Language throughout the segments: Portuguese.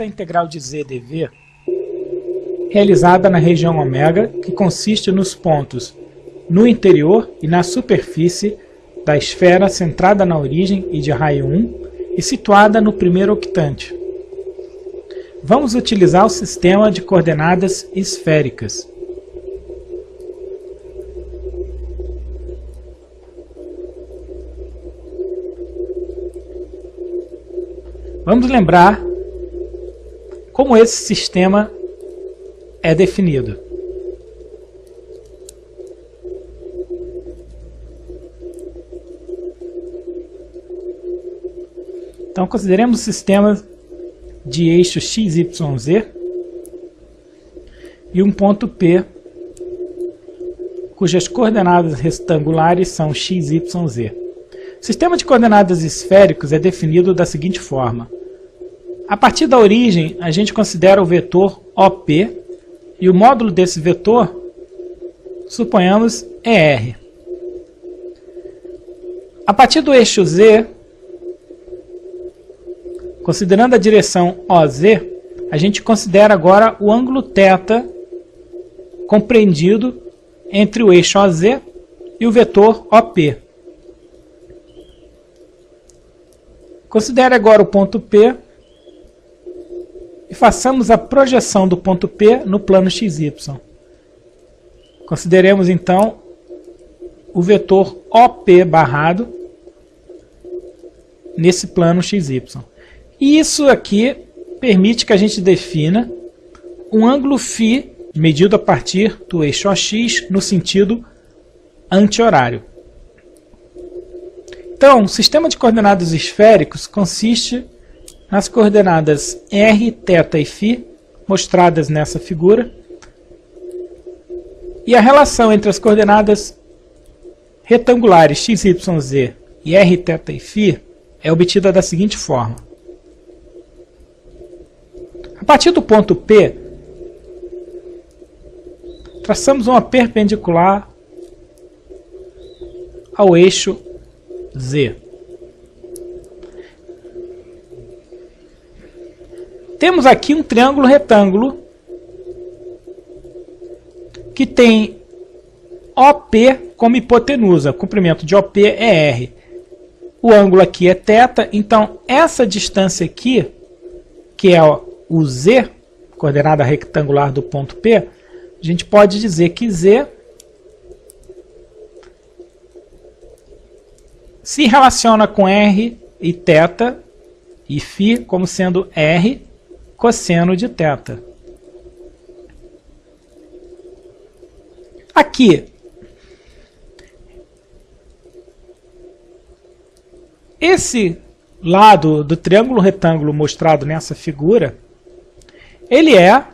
A integral de z dv realizada na região ômega, que consiste nos pontos no interior e na superfície da esfera centrada na origem e de raio 1 e situada no primeiro octante. Vamos utilizar o sistema de coordenadas esféricas. Vamos lembrar como esse sistema é definido. Então, consideremos o sistema de eixo x, y, z e um ponto P, cujas coordenadas retangulares são x, y, z. O sistema de coordenadas esféricos é definido da seguinte forma. A partir da origem, a gente considera o vetor OP e o módulo desse vetor, suponhamos, é R. A partir do eixo Z, considerando a direção OZ, a gente considera agora o ângulo θ compreendido entre o eixo OZ e o vetor OP. Considere agora o ponto P e façamos a projeção do ponto P no plano XY. Consideremos então o vetor OP barrado nesse plano XY. E isso aqui permite que a gente defina um ângulo φ medido a partir do eixo OX no sentido anti-horário. Então, o sistema de coordenadas esféricos consiste nas coordenadas r, θ e φ, mostradas nessa figura, e a relação entre as coordenadas retangulares x, y, z e r, θ e φ é obtida da seguinte forma. A partir do ponto P, traçamos uma perpendicular ao eixo Z. Temos aqui um triângulo retângulo que tem OP como hipotenusa. O comprimento de OP é R. O ângulo aqui é θ, então essa distância aqui, que é o Z, coordenada retangular do ponto P, a gente pode dizer que Z se relaciona com R e θ e φ como sendo R cosseno de θ. Aqui, esse lado do triângulo retângulo mostrado nessa figura, ele é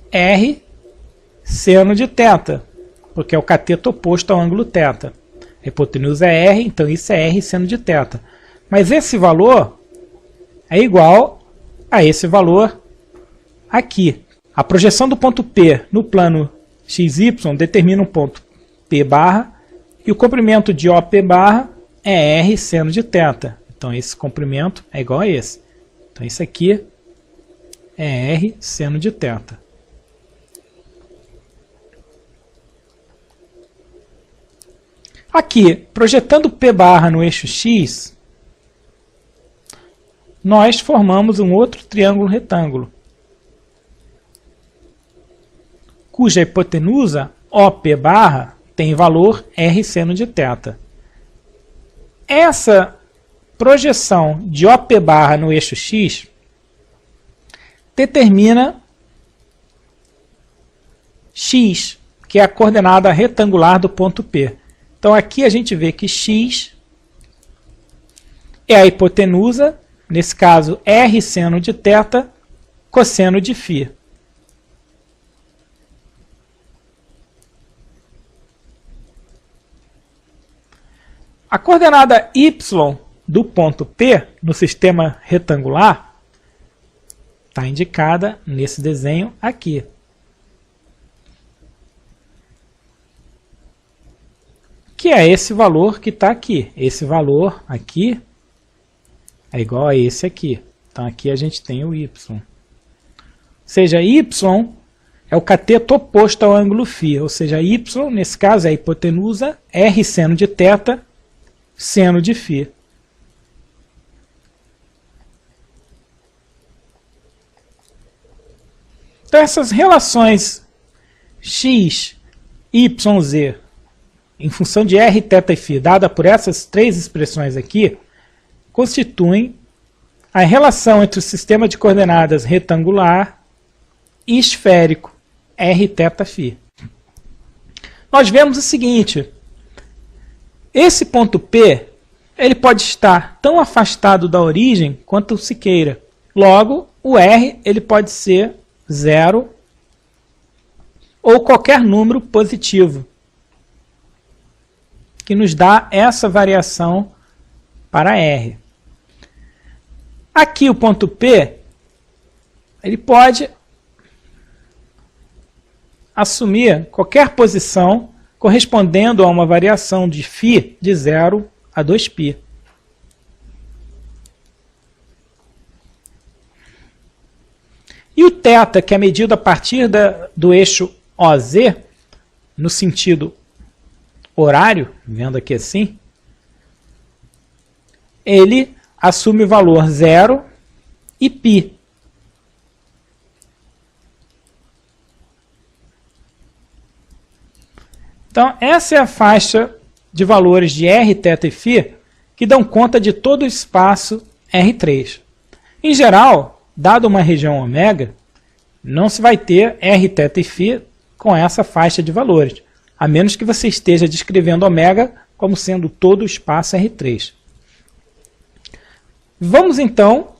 R seno de θ, porque é o cateto oposto ao ângulo θ. A hipotenusa é R, então isso é R seno de θ. Mas esse valor é igual a esse valor aqui. A projeção do ponto P no plano XY determina um ponto P barra e o comprimento de OP barra é R seno de θ. Então esse comprimento é igual a esse. Então isso aqui é R seno de θ. Aqui, projetando P barra no eixo X, nós formamos um outro triângulo retângulo, cuja hipotenusa OP barra tem valor R seno de θ. Essa projeção de OP barra no eixo X determina X, que é a coordenada retangular do ponto P. Então aqui a gente vê que X é a hipotenusa, nesse caso R seno de θ, cosseno de φ. A coordenada Y do ponto P no sistema retangular está indicada nesse desenho aqui. Que é esse valor que está aqui. Esse valor aqui é igual a esse aqui. Então aqui a gente tem o y. Ou seja, y é o cateto oposto ao ângulo φ, ou seja, y, nesse caso, é a hipotenusa, r seno de θ, seno de φ. Então essas relações x, y, z, em função de r, θ e φ, dada por essas três expressões aqui, constituem a relação entre o sistema de coordenadas retangular e esférico, r, θ, φ. Nós vemos o seguinte, esse ponto P, ele pode estar tão afastado da origem quanto se queira. Logo, o R ele pode ser 0 ou qualquer número positivo, que nos dá essa variação para R. Aqui o ponto P, ele pode assumir qualquer posição correspondendo a uma variação de φ de 0 a 2π. E o θ, que é medido a partir do eixo OZ, no sentido horário, vendo aqui assim, ele assume o valor 0 e π. Então, essa é a faixa de valores de R, θ e φ que dão conta de todo o espaço R3. Em geral, dado uma região ômega, não se vai ter R, θ e φ com essa faixa de valores, a menos que você esteja descrevendo ômega como sendo todo o espaço R3. Vamos então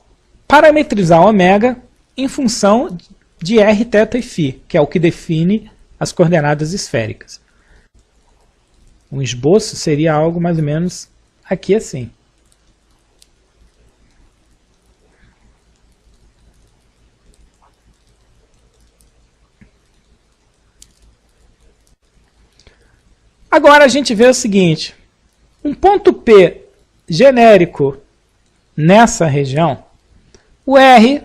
parametrizar ômega em função de R, θ e φ, que é o que define as coordenadas esféricas. Um esboço seria algo mais ou menos aqui assim. Agora a gente vê o seguinte, um ponto P genérico nessa região, o R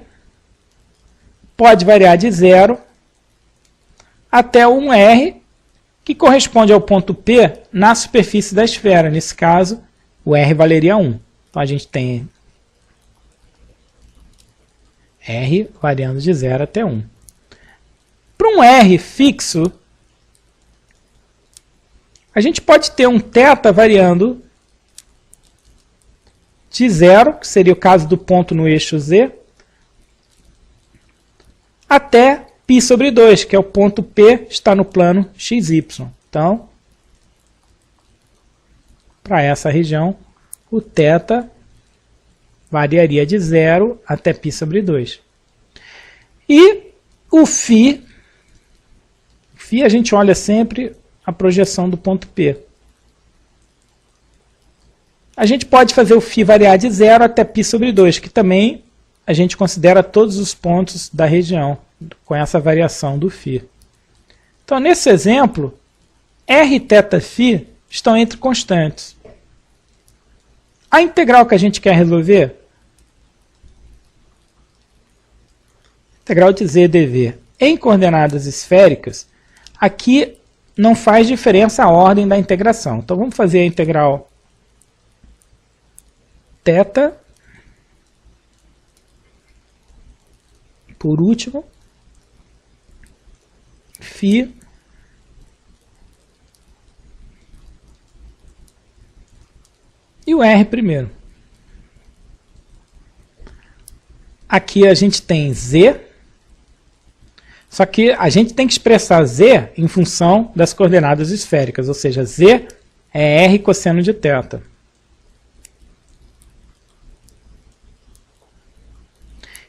pode variar de 0 até 1R, que corresponde ao ponto P na superfície da esfera. Nesse caso, o R valeria 1. Então a gente tem R variando de 0 até 1. Para um R fixo, a gente pode ter um θ variando de 0, que seria o caso do ponto no eixo Z, até π sobre 2, que é o ponto P está no plano XY. Então, para essa região, o θ variaria de 0 até π sobre 2. E o φ a gente olha sempre a projeção do ponto P. A gente pode fazer o φ variar de 0 até π sobre 2, que também a gente considera todos os pontos da região, com essa variação do φ. Então, nesse exemplo, R, θ e φ estão entre constantes. A integral que a gente quer resolver, integral de z dv em coordenadas esféricas, aqui não faz diferença a ordem da integração. Então, vamos fazer a integral θ, por último, φ e o R primeiro. Aqui a gente tem z, só que a gente tem que expressar z em função das coordenadas esféricas, ou seja, z é R cosseno de θ.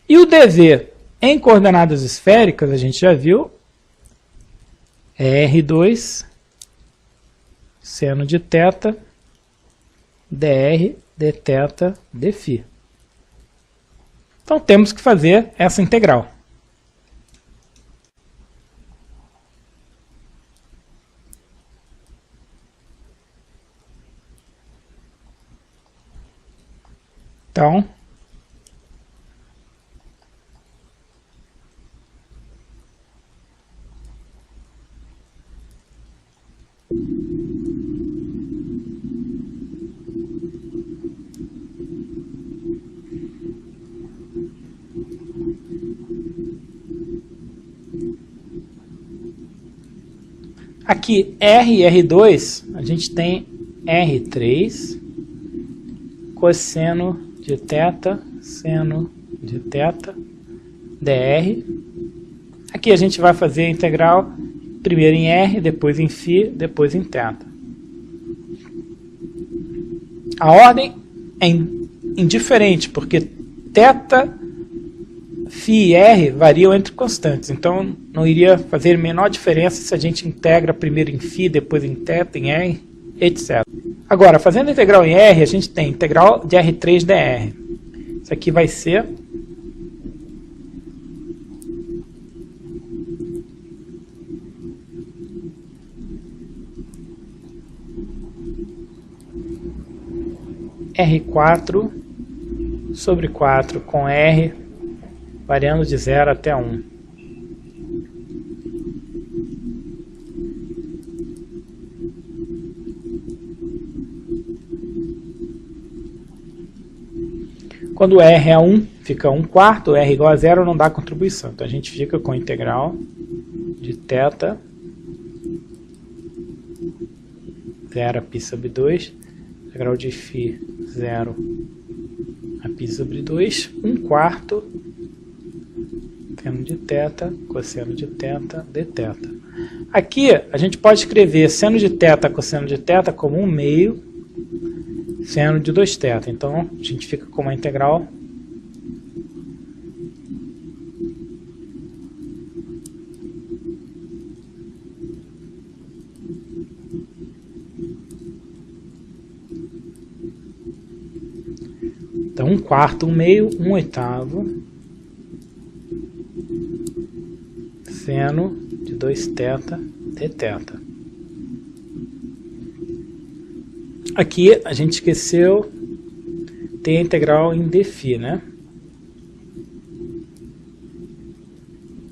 E o dv em coordenadas esféricas, a gente já viu, é R2 seno de θ dr dθ dφ. Então temos que fazer essa integral. Então, Aqui, R e R2, a gente tem R3, cosseno de θ, seno de θ, dr. Aqui a gente vai fazer a integral primeiro em R, depois em φ, depois em θ. A ordem é indiferente, porque θ, φ e R variam entre constantes, então não iria fazer a menor diferença se a gente integra primeiro em φ, depois em θ, em R, etc. Agora, fazendo a integral em R, a gente tem integral de R3 dr. Isso aqui vai ser R4 sobre 4 com R variando de 0 até 1. Quando R é 1, fica 1/4, R igual a 0 não dá contribuição. Então a gente fica com a integral de θ 0 a π sobre 2, integral de φ 0 a π sobre 2, 1/4 seno de θ, cosseno de θ, dθ. Aqui a gente pode escrever seno de θ, cosseno de θ como 1/2 seno de 2θ. Então a gente fica com uma integral então 1/4, 1/2, 1/8 seno de 2θ dθ. Aqui a gente esqueceu, tem a integral em dφ, né?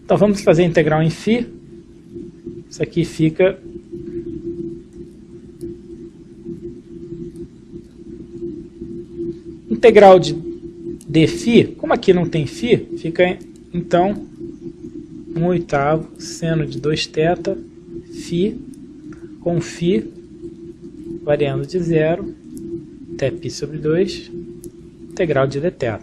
Então vamos fazer a integral em φ. Isso aqui fica integral de dφ, como aqui não tem φ, fica então 1/8 seno de 2θ φ com φ variando de 0 até π sobre 2, integral de dθ.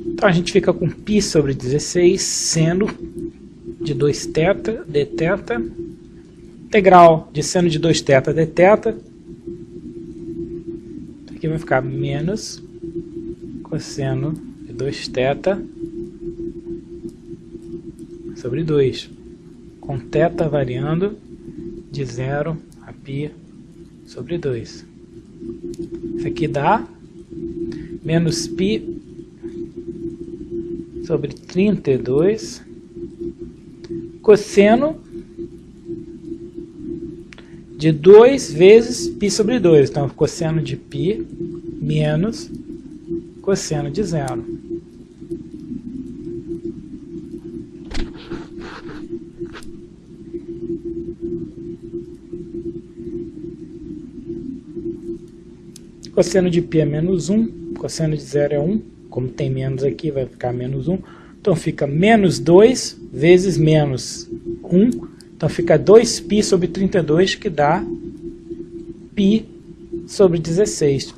Então a gente fica com π sobre 16 seno de 2θ dθ, integral de seno de 2θ dθ, aqui vai ficar menos cosseno de 2θ sobre 2, com θ variando de 0 a π sobre 2. Isso aqui dá menos π sobre 32 cosseno de 2 vezes π sobre 2. Então, cosseno de π menos cosseno de 0. Cosseno de π é menos 1, cosseno de 0 é 1. Como tem menos aqui, vai ficar menos 1. Então fica menos 2 vezes menos 1. Então fica 2π sobre 32, que dá π sobre 16.